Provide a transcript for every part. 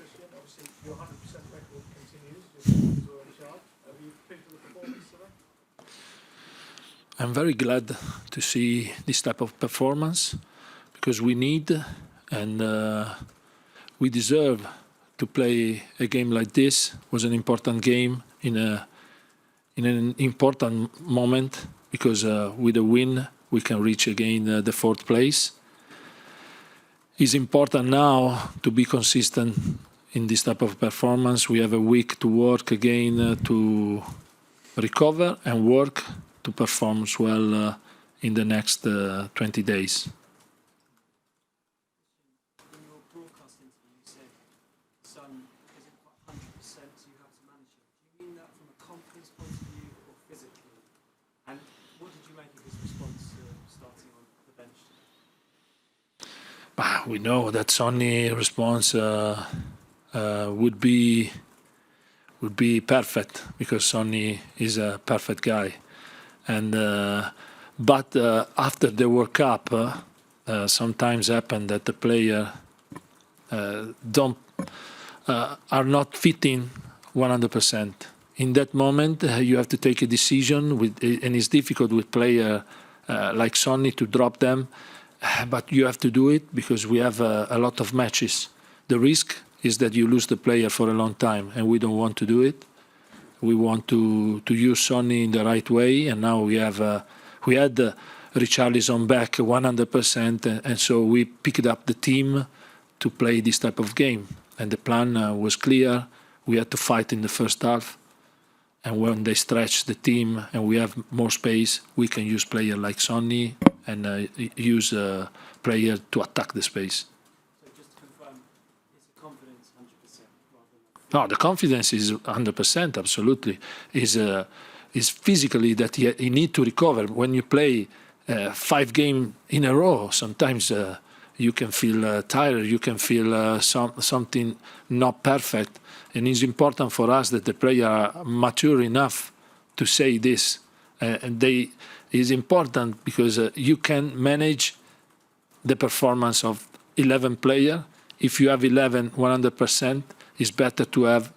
Christian. Obviously, your 100% record continues. You're still in charge. Are you pleased with the performance today? I'm very glad to see this type of performance because we need and we deserve to play a game like this. It was an important game in an important moment because with a win we can reach again the fourth place. It's important now to be consistent in this type of performance. We have a week to work again to recover and work to perform well in the next 20 days. In your broadcast interview, you said Son isn't quite 100%, so you have to manage him. Do you mean that from a confidence point of view or physically? And what did you make of his response starting on the bench? We know that Sonny's response would be perfect because Sonny is a perfect guy. And but after the World Cup, sometimes happen that the player are not fitting 100%. In that moment, you have to take a decision, and it's difficult with player like Sonny to drop them. But you have to do it because we have a lot of matches. The risk is that you lose the player for a long time, and we don't want to do it. We want to use Sonny in the right way, and now we had Richarlison back 100%, and so we picked up the team to play this type of game. And the plan was clear. We had to fight in the first half, and when they stretch the team and we have more space, we can use player like Sonny and use a player to attack the space. So just to confirm, is the confidence 100% rather than... No, the confidence is 100%, absolutely. Is physically that he need to recover. When you play 5 games in a row, sometimes you can feel tired, you can feel something not perfect. And it's important for us that the players are mature enough to say this. It's important because you can manage the performance of 11 players. If you have 11 100%, it's better to have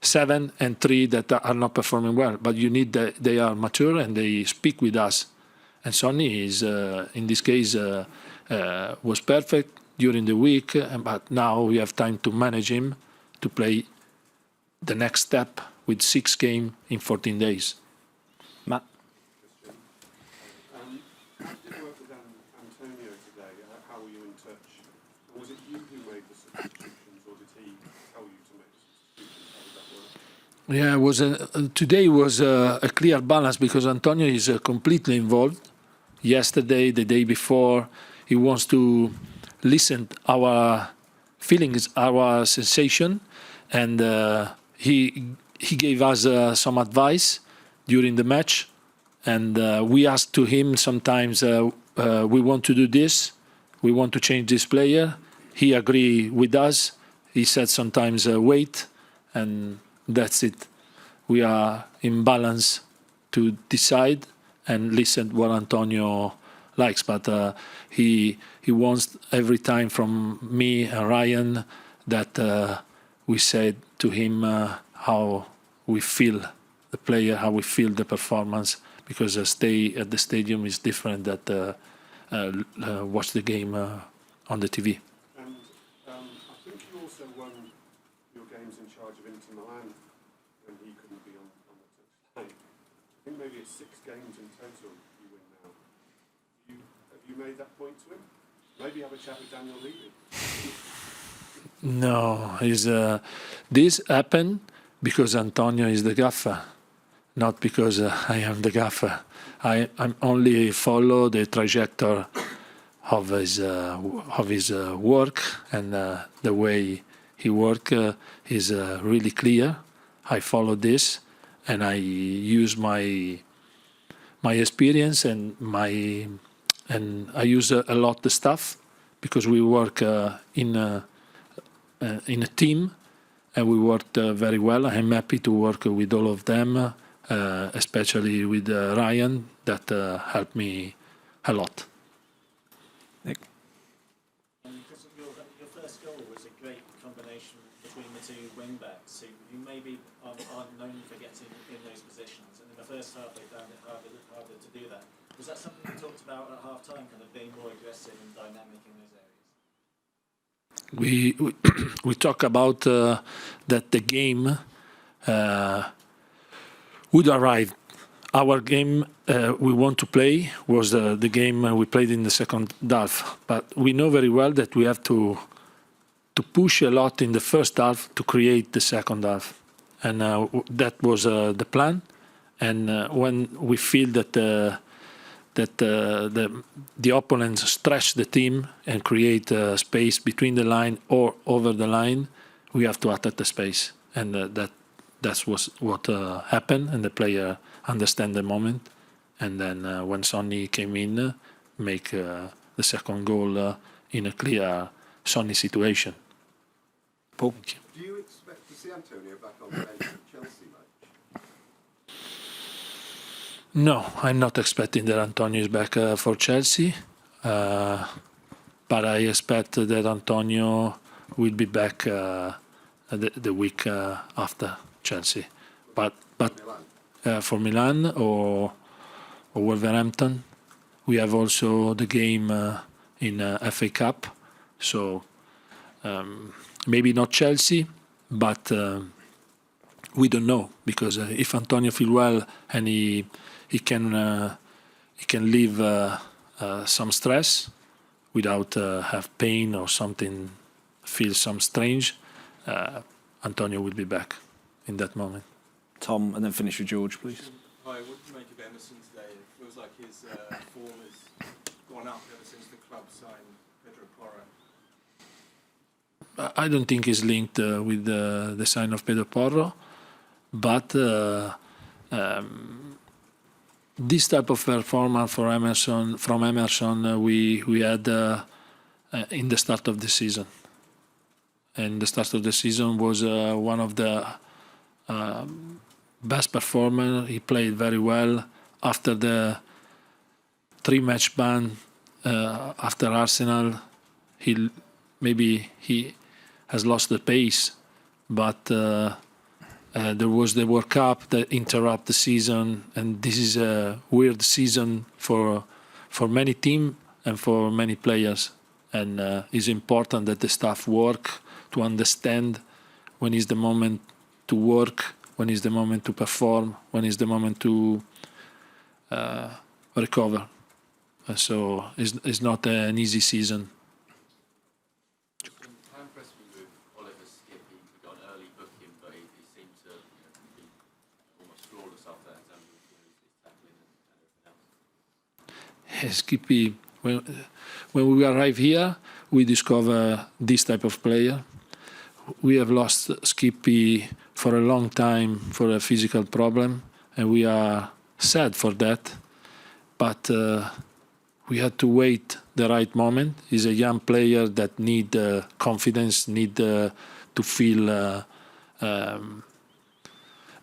7 and 3 that are not performing well. But you need that they are mature and they speak with us. And Sonny is, in this case, was perfect during the week, but now we have time to manage him to play the next step with 6 games in 14 days. Matt? How did you work with Antonio today? How were you in touch? Was it you who made the substitutions, or did he tell you to make the substitutions? How did that work? Yeah, today was a clear balance because Antonio is completely involved. Yesterday, the day before, he wants to listen to our feelings, our sensation, and he gave us some advice during the match, and we asked to him sometimes, we want to do this, we want to change this player. He agreed with us. He said sometimes wait, and that's it. We are in balance to decide and listen what Antonio likes, but he wants every time from me and Ryan that we said to him how we feel the player, how we feel the performance, because a stay at the stadium is different than watch the game on the TV. And I think you also won your games in charge of Inter Milan when he couldn't be on the touchline. I think maybe it's 6 games in total you win now. Have you made that point to him? Maybe have a chat with Daniel Levy. No, this happened because Antonio is the gaffer, not because I am the gaffer. I'm only follow the trajectory of his work, and the way he work is really clear. I follow this, and I use my experience and I use a lot the staff because we work in a team, and we worked very well. I'm happy to work with all of them, especially with Ryan, that helped me a lot. Your first goal was a great combination with between the two wing backs who maybe aren't known for getting in those positions, and in the first half they found it harder to do that. Was that something you talked about at half time, kind of being more aggressive and dynamic in those areas? We talk about that the game would arrive. Our game we want to play was the game we played in the second half, but we know very well that we have to push a lot in the first half to create the second half, and that was the plan. And when we feel that the opponents stretch the team and create space between the line or over the line, we have to attack the space, and that's what happened, and the player understand the moment, and then when Sonny came in, make the second goal in a clear Sonny situation. Paul? Do you expect to see Antonio back on the bench at Chelsea match? No, I'm not expecting that Antonio is back for Chelsea, but I expect that Antonio will be back the week after Chelsea. But for Milan or Wolverhampton, we have also the game in FA Cup, so maybe not Chelsea, but we don't know, because if Antonio feel well and he can leave some stress without have pain or something, feel some strange, Antonio will be back in that moment. Tom, and then finish with George, please. Hi, what do you make of Emerson today? It feels like his form has gone up ever since the club signed Pedro Porro. I don't think it's linked with the sign of Pedro Porro, but this type of performance from Emerson we had in the start of the season. And the start of the season was one of the best performer. He played very well after the 3-match ban after Arsenal. He has lost the pace, but there was the World Cup that interrupted the season, and this is a weird season for many teams and for many players. And it's important that the staff work to understand when is the moment to work, when is the moment to perform, when is the moment to recover. So it's not an easy season. How impressed were you with Oliver Skippy? We got an early booking, but he seemed to be almost flawless after that in terms of his tackling and everything else. Skippy, when we arrive here, we discover this type of player. We have lost Skippy for a long time for a physical problem, and we are sad for that. But we had to wait the right moment. He's a young player that need confidence, need to feel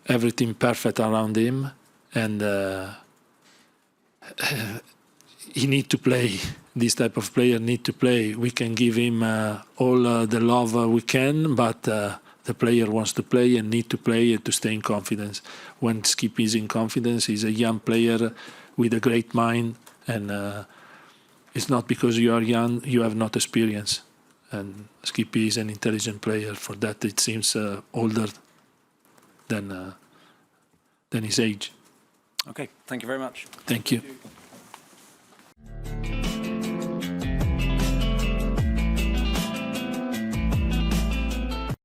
everything perfect around him, and he need to play. This type of player need to play. We can give him all the love we can, but the player wants to play and need to play and to stay in confidence. When Skippy is in confidence, he's a young player with a great mind, and it's not because you are young you have not experience. And Skippy is an intelligent player. For that, it seems older than his age. Okay, thank you very much. Thank you.